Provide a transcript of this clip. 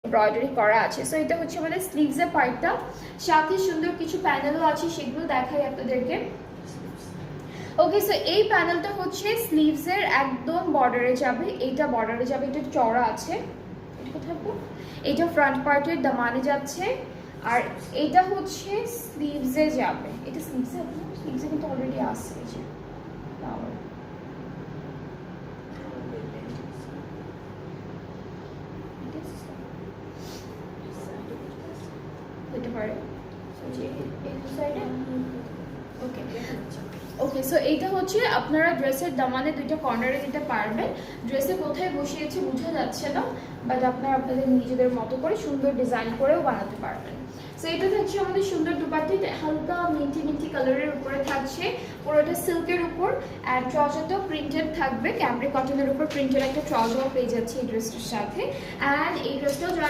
Embroidery করা আছে। So এটা হচ্ছে আমাদের স্লিভসের পার্টটা, সাথে সুন্দর কিছু প্যানেলও আছে, সেগুলো দেখাই আপনাদেরকে। ওকে, সো এই প্যানেলটা হচ্ছে স্লিভসের একদম বর্ডারে যাবে, এইটা বর্ডারে যাবে, এটা চওড়া আছে, এটা কোথায়, এটা ফ্রন্ট পার্টের দামানে যাচ্ছে, আর এটা হচ্ছে স্লিভসে যাবে। এটা স্লিভসে, স্লিভসে কিন্তু অলরেডি আসছে, এই যে হতে পারে সাইডে। ওকে ওকে, সো এইটা হচ্ছে আপনারা ড্রেসের দামানে দুইটা কর্নারে দিতে পারবেন। ড্রেসে কোথায় বসিয়েছে বোঝা যাচ্ছে না, বাট আপনারা আপনাদের নিজেদের মতো করে সুন্দর ডিজাইন করেও বানাতে পারবেন। সো এটা থাকছে আমাদের সুন্দর দুপাটি, হালকা মিন্টি মিন্টি কালারের উপরে থাকছে, পুরোটা সিল্কের উপর, অ্যান্ড ট্রাউজারটাও প্রিন্টেড থাকবে, ক্যামব্রিক কটনের উপর প্রিন্টেড একটা ট্রাউজারও পেয়ে যাচ্ছে এই ড্রেসটার সাথে। অ্যান্ড এই ড্রেসটাও যারা